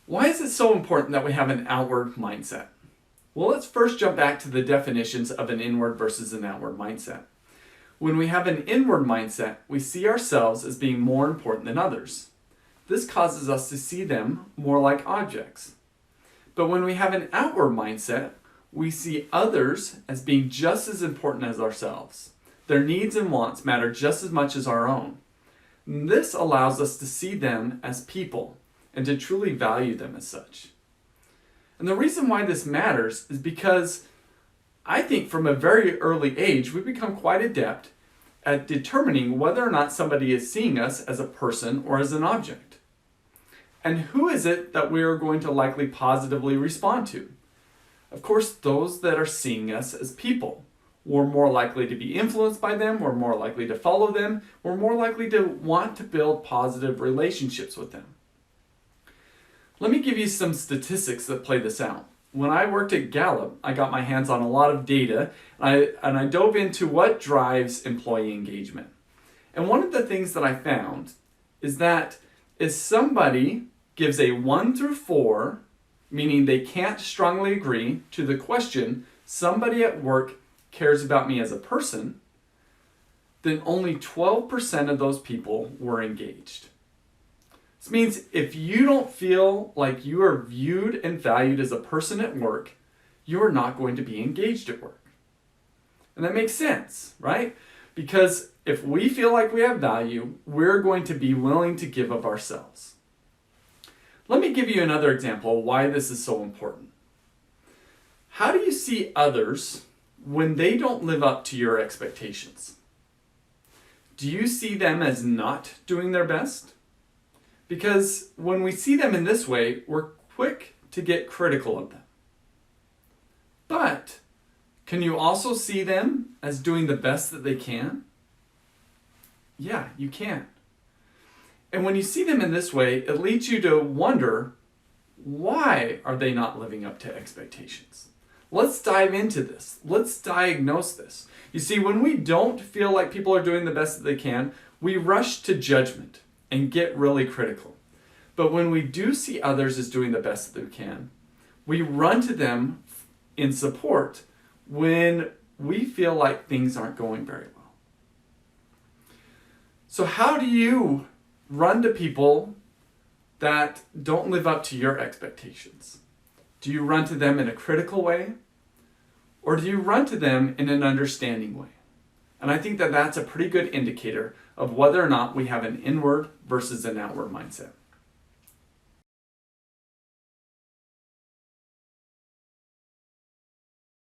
Why is it so important that we have an outward mindset? Well, let's first jump back to the definitions of an inward versus an outward mindset. When we have an inward mindset, we see ourselves as being more important than others. This causes us to see them more like objects. But when we have an outward mindset, we see others as being just as important as ourselves. Their needs and wants matter just as much as our own. And this allows us to see them as people and to truly value them as such. And the reason why this matters is because I think from a very early age, we become quite adept at determining whether or not somebody is seeing us as a person or as an object. And who is it that we are going to likely positively respond to? Of course, those that are seeing us as people. We're more likely to be influenced by them, we're more likely to follow them, we're more likely to want to build positive relationships with them. Let me give you some statistics that play this out. When I worked at Gallup, I got my hands on a lot of data, and I dove into what drives employee engagement. And one of the things that I found is that if somebody gives a 1 through 4, meaning they can't strongly agree to the question, somebody at work cares about me as a person, then only 12% of those people were engaged. This means if you don't feel like you are viewed and valued as a person at work, you are not going to be engaged at work. And that makes sense, right? Because if we feel like we have value, we're going to be willing to give of ourselves. Let me give you another example of why this is so important. How do you see others when they don't live up to your expectations? Do you see them as not doing their best? Because when we see them in this way, we're quick to get critical of them. But can you also see them as doing the best that they can? Yeah, you can. And when you see them in this way, it leads you to wonder, why are they not living up to expectations? Let's dive into this. Let's diagnose this. You see, when we don't feel like people are doing the best that they can, we rush to judgment and get really critical. But when we do see others as doing the best that they can, we run to them in support when we feel like things aren't going very well. So how do you run to people that don't live up to your expectations? Do you run to them in a critical way? Or do you run to them in an understanding way? And I think that that's a pretty good indicator of whether or not we have an inward versus an outward mindset.